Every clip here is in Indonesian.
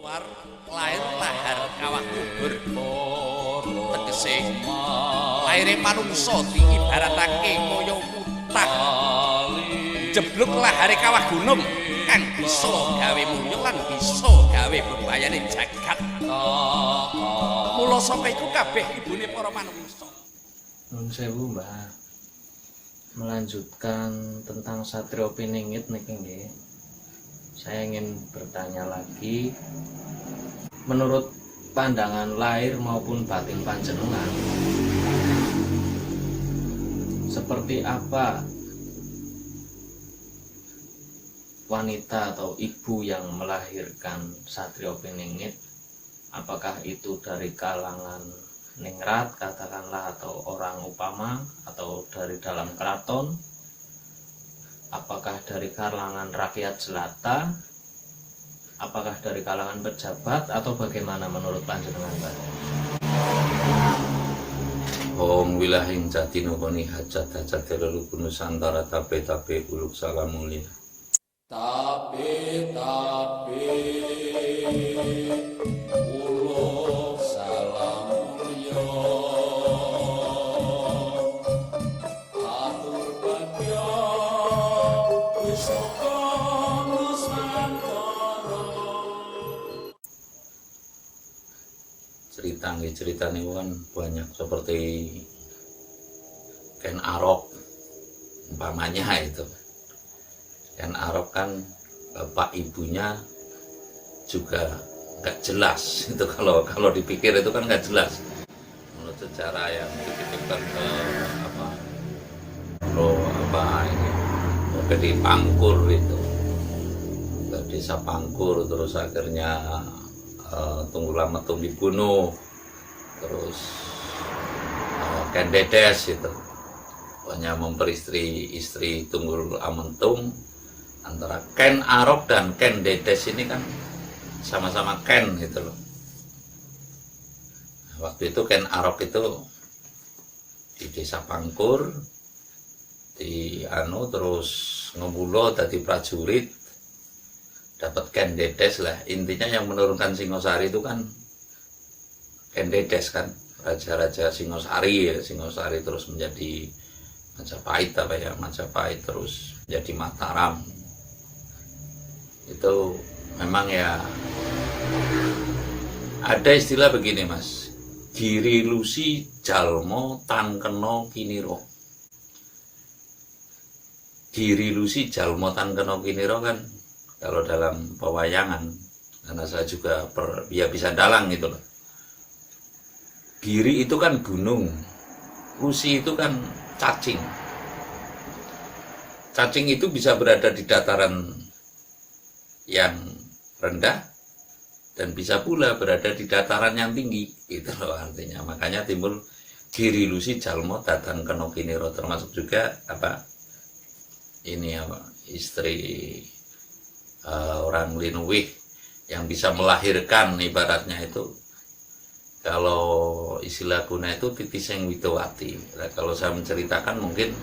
War lair tahar kawah kubur tegese laire manungsa diibaratake kaya mutah jeblok lahare kawah gunung kang bisa gawe mulya lan bisa gawe bebayane jagat. Mula saka iku kabeh ibune para manungsa. Nun sewu, Mbah. Melanjutkan tentang Satrio Piningit niki nggih. Saya ingin bertanya lagi, menurut pandangan lahir maupun batin panjenengan, seperti apa wanita atau ibu yang melahirkan Satrio Piningit? Apakah itu dari kalangan ningrat katakanlah, atau orang upama, atau dari dalam keraton? Apakah dari kalangan rakyat jelata? Apakah dari kalangan pejabat, atau bagaimana menurut panjenengan, Pak? Om wilahing jati nukoni hajat hajat terlalu nusantara tape uluk salamulih. Tape uluk salamulya atur bagya wisaka nusantara. Cerita nih kan banyak, seperti Ken Arok umpamanya itu. Ken Arok kan bapak ibunya juga nggak jelas itu, kalau dipikir itu kan nggak jelas menurut sejarah yang dititipkan ke ini ke di Pangkur itu, ke desa Pangkur, terus akhirnya Tunggul Ametung dibunuh, terus Ken Dedes itu hanya memperistri istri Tunggul Ametung. Antara Ken Arok dan Ken Dedes ini kan sama-sama Ken gitu loh. Waktu itu Ken Arok itu di desa Pangkur, terus ngemulo dadi prajurit, dapat Ken Dedes lah. Intinya yang menurunkan Singosari itu kan Ken Dedes kan, raja-raja Singosari ya. Singosari terus menjadi Majapahit terus jadi Mataram. Itu memang ya ada istilah begini, Mas, giri lusi jalmo tan keno kiniro. Giri lusi jalmo tan keno kiniro kan kalau dalam pewayangan, karena saya juga bisa dalang gitu loh. Giri itu kan gunung, lusi itu kan cacing. Cacing itu bisa berada di dataran yang rendah dan bisa pula berada di dataran yang tinggi, itu loh artinya. Makanya timbul giri lusi jalmo datan keno kiniro, termasuk juga istri orang Linuwih yang bisa melahirkan, ibaratnya itu kalau istilah kuna itu titiseng widowati. Nah, kalau saya menceritakan mungkin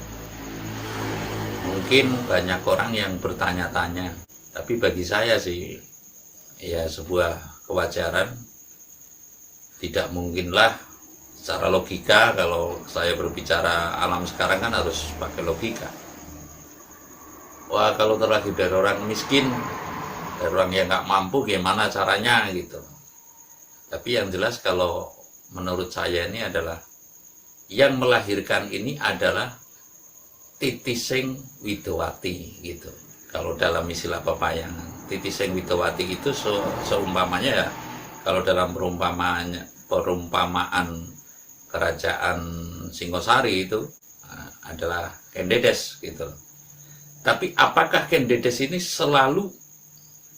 banyak orang yang bertanya-tanya, tapi bagi saya sih ya sebuah kewajaran. Tidak mungkinlah secara logika, kalau saya berbicara alam sekarang kan harus pakai logika. Wah, kalau terlahir dari orang miskin, dari orang yang nggak mampu, gimana caranya gitu. Tapi yang jelas kalau menurut saya ini adalah yang melahirkan ini adalah titiseng widowati gitu. Kalau dalam istilah pepayangan, titiseng widowati itu seumpamanya ya, kalau dalam perumpamaan kerajaan Singosari itu adalah Ken Dedes gitu. Tapi apakah Ken Dedes ini selalu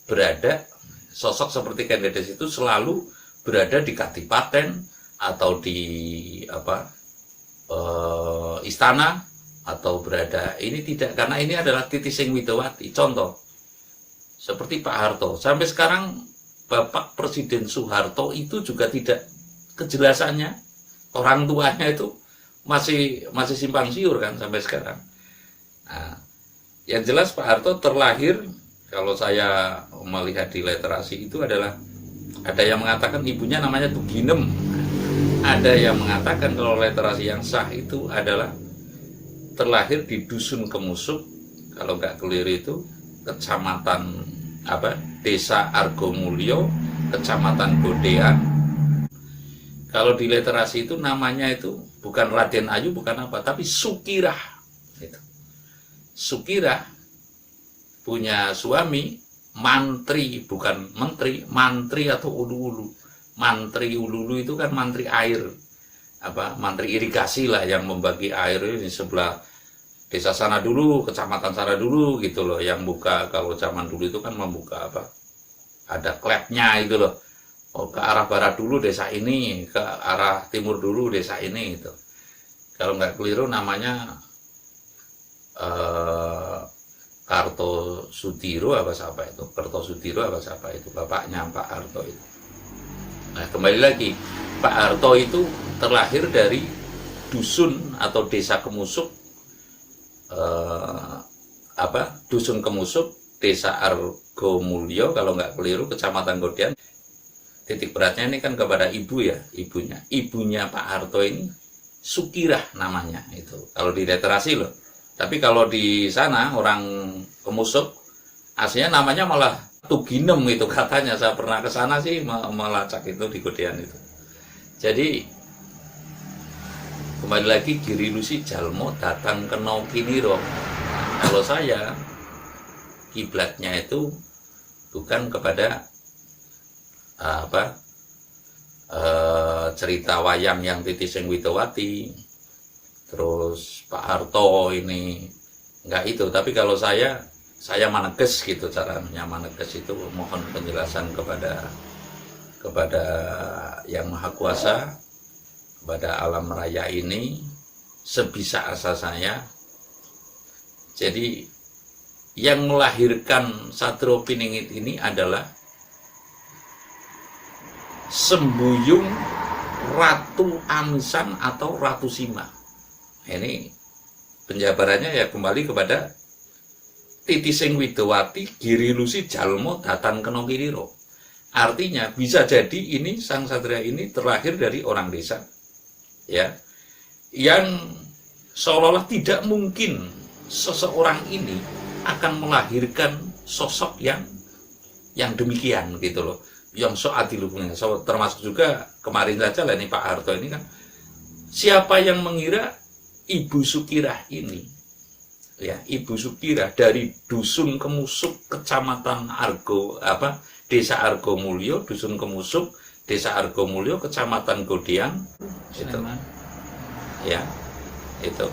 berada, sosok seperti Ken Dedes itu selalu berada di kadipaten atau di istana, atau berada ini? Tidak, karena ini adalah titiseng widowati. Contoh seperti Pak Harto, sampai sekarang Bapak Presiden Soeharto itu juga tidak, kejelasannya orang tuanya itu masih simpang siur kan sampai sekarang. Nah, yang jelas Pak Harto terlahir, kalau saya melihat di literasi itu adalah Ada yang mengatakan ibunya namanya Tuginem. Ada yang mengatakan kalau literasi yang sah itu adalah terlahir di Dusun Kemusuk, kalau nggak keliru itu kecamatan Desa Argomulyo, kecamatan Godean. Kalau di literasi itu namanya itu bukan Raden Ayu, bukan apa, tapi Sukirah. Gitu. Sukirah punya suami mantri, bukan menteri, mantri atau ulu-ulu. Mantri ulu-ulu itu kan mantri air, mantri irigasi lah, yang membagi air di sebelah desa sana dulu, kecamatan sana dulu gitu loh, yang buka. Kalau zaman dulu itu kan membuka ada klepnya itu loh. Oh, ke arah barat dulu desa ini, ke arah timur dulu desa ini gitu. Kalau nggak keliru namanya Kartosudiro apa siapa itu, Kertosudiro apa siapa itu, bapaknya Pak Harto itu. Nah, kembali lagi, Pak Harto itu terlahir dari dusun atau desa Kemusuk, Dusun Kemusuk, Desa Argomulyo kalau nggak keliru, kecamatan Godean. Titik beratnya ini kan kepada ibu ya, ibunya Pak Harto ini Sukirah namanya itu kalau di literasi loh. Tapi kalau di sana orang Kemusuk aslinya namanya malah Tuginem itu katanya. Saya pernah ke sana sih melacak itu di Godean itu. Jadi kembali lagi, Giri Lusi Jalmo datang kena kiniro. Kalau saya kiblatnya itu bukan kepada cerita wayang yang Titi Sing Widowati, terus Pak Harto ini enggak itu. Tapi kalau saya maneges gitu, caranya maneges itu mohon penjelasan kepada Yang Maha Kuasa, kepada alam raya ini sebisa asa saya. Jadi yang melahirkan Satrio Piningit ini adalah Sembuyung Ratu Amisan atau Ratu Sima. Ini penjabarannya ya kembali kepada Titi Sing Widowati, Giri Lusi Jalmo Datan Kena Kiriro. Artinya bisa jadi ini sang satria ini terlahir dari orang desa, ya, yang seolah-olah tidak mungkin seseorang ini akan melahirkan sosok yang demikian gitu loh, yang so adiluhnya. Termasuk juga kemarin saja lah ini Pak Harto ini kan, siapa yang mengira Ibu Sukirah ini, ya, Ibu Sukirah dari Dusun Kemusuk, kecamatan Desa Argomulyo, Dusun Kemusuk, Desa Argomulyo, kecamatan Godean, itu, ya, itu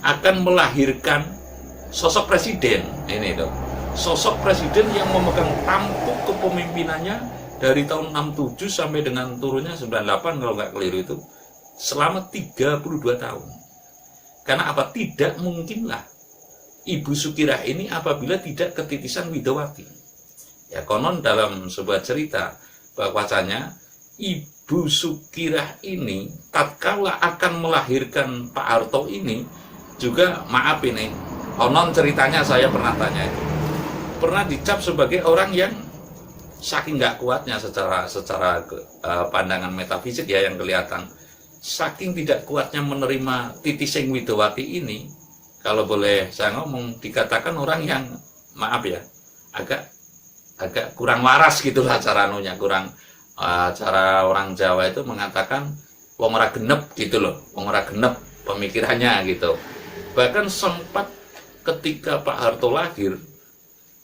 akan melahirkan sosok presiden ini tuh, sosok presiden yang memegang tampuk kepemimpinannya dari tahun 67 sampai dengan turunnya 98 kalau nggak keliru itu, selama 32 tahun. Karena apa? Tidak mungkinlah Ibu Sukirah ini apabila tidak ketitisan Widowati. Ya, konon dalam sebuah cerita bahwasanya Ibu Sukirah ini tatkala akan melahirkan Pak Harto ini juga, maaf ini, konon ceritanya saya pernah tanya itu, pernah dicap sebagai orang yang saking nggak kuatnya secara pandangan metafisik ya yang kelihatan, saking tidak kuatnya menerima Titi Sing Widowati ini, kalau boleh saya ngomong, dikatakan orang yang, maaf ya, agak kurang waras gitulah cara anunya, cara orang Jawa itu mengatakan wong ora genep gitu loh, wong ora genep pemikirannya gitu. Bahkan sempat ketika Pak Harto lahir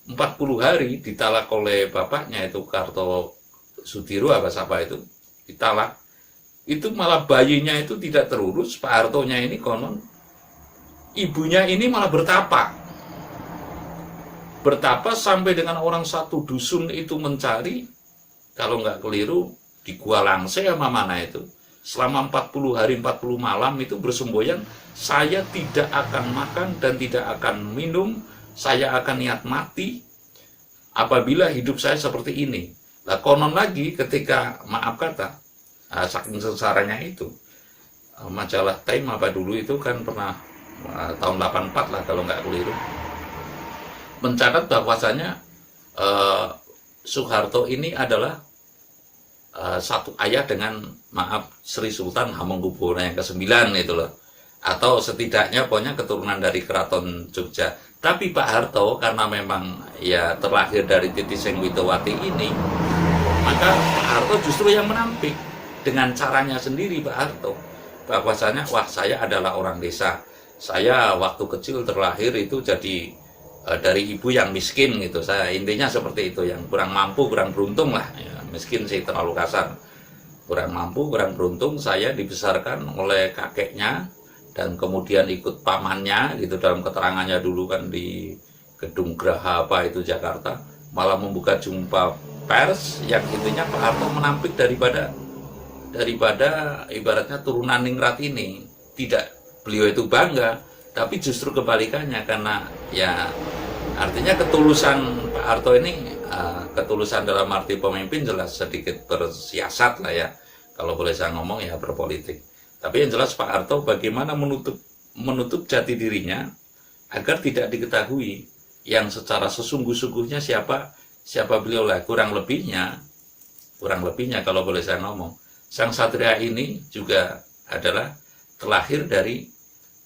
40 hari ditalak oleh bapaknya itu Kartosudiro apa siapa itu, ditalak. Itu malah bayinya itu tidak terurus, Pak Hartonya ini konon ibunya ini malah bertapa sampai dengan orang satu dusun itu mencari, kalau nggak keliru di Gua Langse sama mana itu, selama 40 hari 40 malam itu bersemboyan, saya tidak akan makan dan tidak akan minum, saya akan niat mati apabila hidup saya seperti ini. Nah, konon lagi ketika, maaf kata, saking sesaranya itu, majalah Time apa dulu itu kan pernah tahun 84 lah kalau nggak keliru, mencatat bahwasanya Soeharto ini adalah satu ayah dengan maaf Sri Sultan Hamengkubuwono yang ke-9 itu loh, atau setidaknya pokoknya keturunan dari Keraton Jogja. Tapi Pak Harto karena memang ya terlahir dari Titi Sengwitowati ini, maka Pak Harto justru yang menampik dengan caranya sendiri. Pak Harto bahwasanya wah saya adalah orang desa, saya waktu kecil terlahir itu jadi dari ibu yang miskin gitu, saya intinya seperti itu, yang kurang mampu, kurang beruntung lah ya, miskin sih terlalu kasar, kurang mampu, kurang beruntung, saya dibesarkan oleh kakeknya dan kemudian ikut pamannya gitu, dalam keterangannya dulu kan di Gedung Graha apa itu Jakarta, malah membuka jumpa pers yang intinya Pak Harto menampik daripada ibaratnya turunan ningrat ini. Tidak beliau itu bangga, tapi justru kebalikannya, karena ya artinya ketulusan Pak Harto ini, ketulusan dalam arti pemimpin jelas sedikit bersiasat lah ya, kalau boleh saya ngomong ya, berpolitik. Tapi yang jelas Pak Harto bagaimana menutup jati dirinya agar tidak diketahui yang secara sesungguh-sungguhnya siapa beliau lah. Kurang lebihnya kalau boleh saya ngomong, sang satria ini juga adalah terlahir dari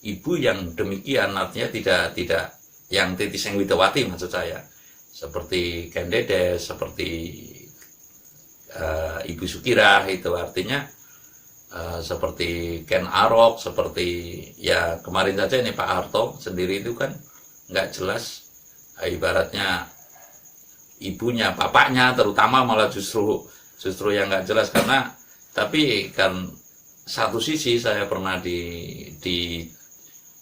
ibu yang demikian, artinya tidak yang Titi Sengwitowati maksud saya, seperti Ken Dedes, seperti Ibu Sukirah itu, artinya seperti Ken Arok, seperti ya kemarin saja ini Pak Harto sendiri itu kan nggak jelas, ibaratnya ibunya, bapaknya terutama malah justru yang nggak jelas. Karena tapi kan satu sisi saya pernah di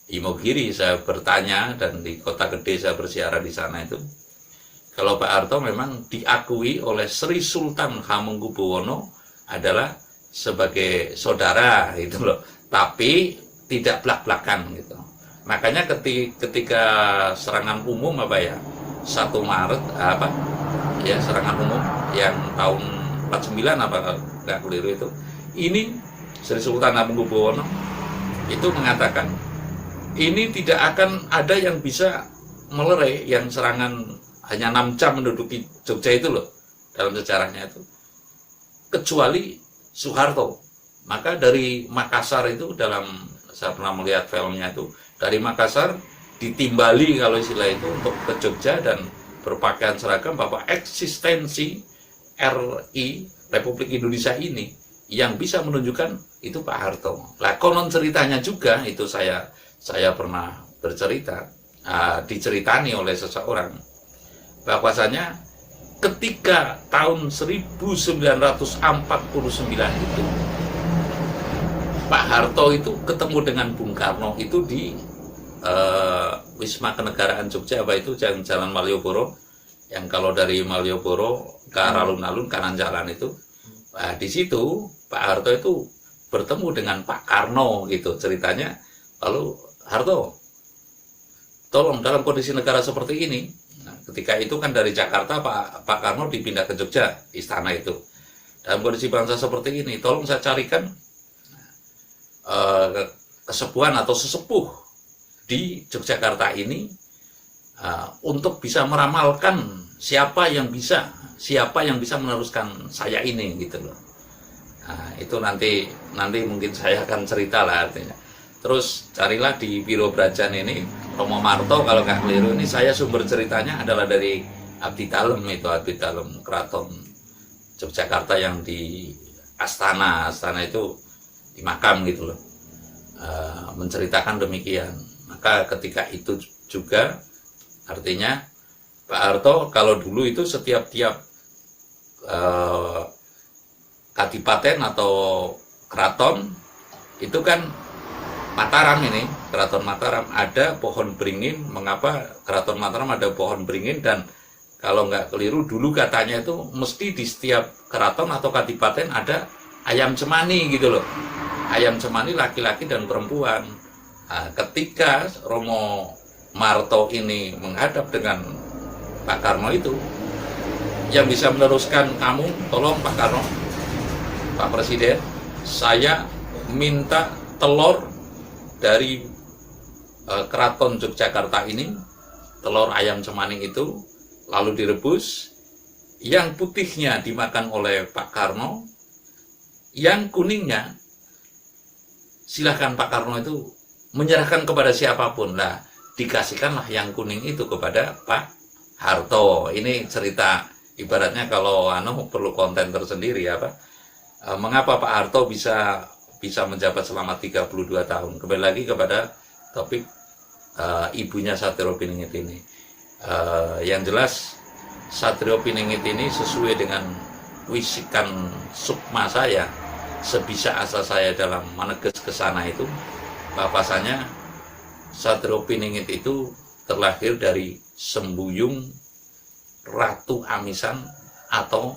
Imogiri saya bertanya, dan di Kota Gede saya bersiaran di sana itu, kalau Pak Harto memang diakui oleh Sri Sultan Hamengkubuwono adalah sebagai saudara gitu loh, tapi tidak belak-belakan gitu. Makanya ketika serangan umum 1 Maret serangan umum yang tahun 49 nggak keliru itu, ini Sri Sultan Hamengkubuwono itu mengatakan ini tidak akan ada yang bisa melerai, yang serangan hanya 6 jam menduduki Jogja itu loh dalam sejarahnya itu, kecuali Soeharto. Maka dari Makassar itu, saya pernah melihat filmnya itu, dari Makassar ditimbali kalau istilah itu untuk ke Jogja dan berpakaian seragam, bahwa eksistensi RI Republik Indonesia ini yang bisa menunjukkan itu Pak Harto. Lah konon ceritanya juga itu saya pernah bercerita, diceritani oleh seseorang, bahwasanya ketika tahun 1949 itu Pak Harto itu ketemu dengan Bung Karno itu di Wisma Kenegaraan Jogja, apa itu Jalan Malioboro, yang kalau dari Malioboro ke alun-alun kanan jalan itu. Nah, di situ Pak Harto itu bertemu dengan Pak Karno gitu ceritanya. Lalu Harto, tolong dalam kondisi negara seperti ini, nah, ketika itu kan dari Jakarta Pak Karno dipindah ke Jogja, istana itu. Dalam kondisi bangsa seperti ini, tolong saya carikan kesepuhan atau sesepuh di Yogyakarta ini untuk bisa meramalkan siapa yang bisa meneruskan saya ini gitu loh. Nah, itu nanti mungkin saya akan cerita lah artinya. Terus carilah di Biro Brajan ini Romo Marto kalau nggak keliru, ini saya sumber ceritanya adalah dari Abdi Dalem Keraton Yogyakarta yang di Astana itu di makam gitu loh, menceritakan demikian. Maka ketika itu juga artinya Pak Harto kalau dulu itu setiap kadipaten atau keraton itu kan Mataram ini, Keraton Mataram ada pohon beringin. Mengapa Keraton Mataram ada pohon beringin? Dan kalau nggak keliru dulu katanya itu mesti di setiap keraton atau kadipaten ada ayam cemani gitu loh. Ayam cemani laki-laki dan perempuan. Nah, ketika Romo Marto ini menghadap dengan Pak Karno itu, yang bisa meneruskan kamu, tolong Pak Karno, Pak Presiden, saya minta telur dari Keraton Yogyakarta ini, telur ayam cemani itu, lalu direbus, yang putihnya dimakan oleh Pak Karno, Yang kuningnya, silahkan Pak Karno itu menyerahkan kepada siapapun. Lah, dikasihkanlah yang kuning itu kepada Pak Harto. Ini cerita, ibaratnya kalau perlu konten tersendiri ya Pak. Mengapa Pak Harto bisa menjabat selama 32 tahun. Kembali lagi kepada topik ibunya Satrio Piningit ini. Yang jelas Satrio Piningit ini sesuai dengan wisikan sukma saya, sebisa asa saya dalam meneges ke sana itu, bahwasanya Satrio Piningit itu terlahir dari sembuyung Ratu Amisan atau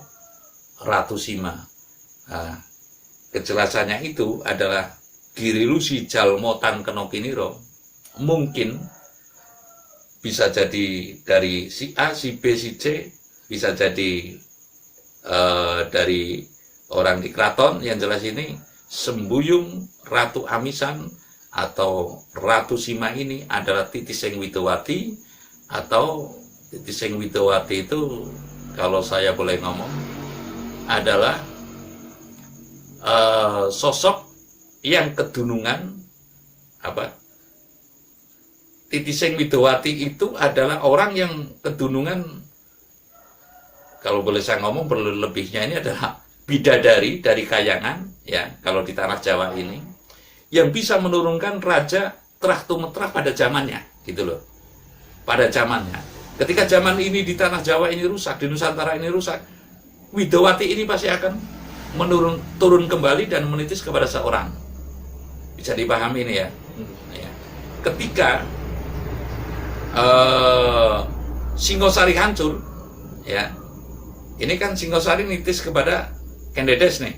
Ratu Sima. Nah, kejelasannya itu adalah Girilusi Jalmotan Kenokiniro, mungkin bisa jadi dari si A, si B, si C, bisa jadi dari orang di keraton. Yang jelas ini sembuyung Ratu Amisan atau Ratu Sima ini adalah Titiseng Widowati, atau Titiseng Widowati itu kalau saya boleh ngomong adalah sosok yang kedunungan apa? Titiseng Widowati itu adalah orang yang kedunungan, kalau boleh saya ngomong berlebihnya ini adalah bidadari dari kayangan ya, kalau di tanah Jawa ini, yang bisa menurunkan raja terah tumetrah pada zamannya gitu loh. Pada zamannya, ketika zaman ini di tanah Jawa ini rusak, di Nusantara ini rusak, Widowati ini pasti akan turun kembali dan menitis kepada seorang. Bisa dipahami ini ya. Ketika Singosari hancur ya, ini kan Singosari nitis kepada Kendedes nih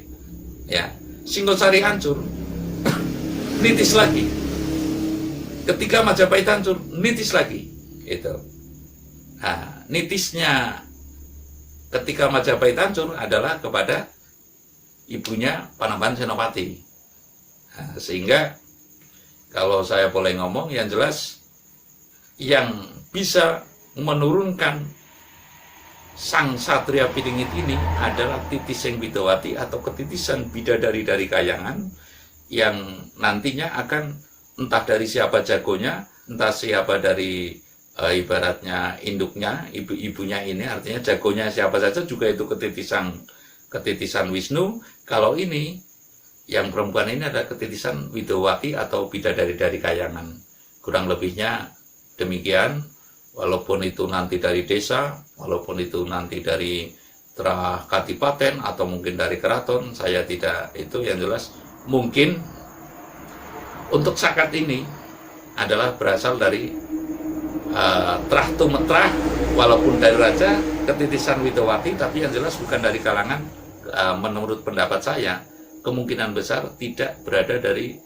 ya. Singosari hancur nitis lagi. Ketika Majapahit hancur nitis lagi itu. Nah, nitisnya ketika Majapahit hancur adalah kepada ibunya Panembahan Senopati. Nah, sehingga kalau saya boleh ngomong, yang jelas yang bisa menurunkan sang Satria Piningit ini adalah Titiseng Widowati atau ketitisan bidadari dari kayangan, yang nantinya akan entah dari siapa jagonya, entah siapa dari ibaratnya induknya, ibunya ini, artinya jagonya siapa saja juga itu ketitisan Wisnu. Kalau ini yang perempuan ini adalah ketitisan Widowati atau bidadari dari kayangan. Kurang lebihnya demikian, walaupun itu nanti dari desa, walaupun itu nanti dari terah kadipaten atau mungkin dari keraton, saya tidak itu. Yang jelas mungkin untuk sakat ini adalah berasal dari terah tumetrah, walaupun dari raja, ketitisan Widowati, tapi yang jelas bukan dari kalangan, menurut pendapat saya, kemungkinan besar tidak berada di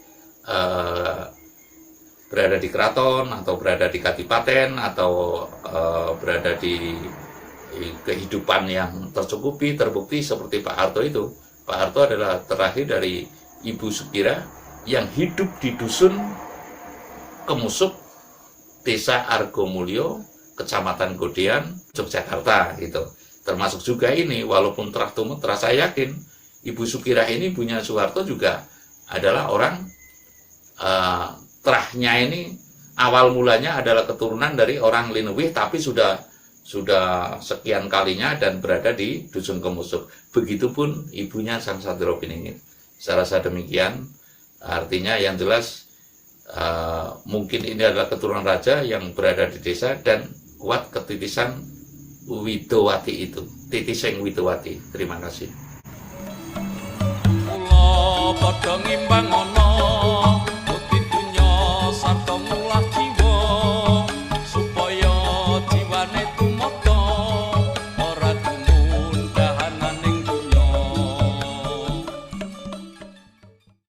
keraton atau berada di kadipaten atau berada di kehidupan yang tercukupi, terbukti seperti Pak Harto itu. Pak Harto adalah terakhir dari Ibu Sukira yang hidup di dusun Kemusup, Desa Argomulyo, Kecamatan Godean, Yogyakarta gitu. Termasuk juga ini, walaupun terah tumetrah, saya yakin Ibu Sukira ini, ibunya Soeharto, juga adalah orang terahnya ini awal mulanya adalah keturunan dari orang Linuwih, tapi sudah sekian kalinya dan berada di dusun Kemusup. Begitupun ibunya sang Satrio Piningit. Saya rasa demikian. Artinya yang jelas mungkin ini adalah keturunan raja yang berada di desa dan kuat ketitisan Widowati itu, Titiseng Widowati. Terima kasih. Kula padha ngimbang ana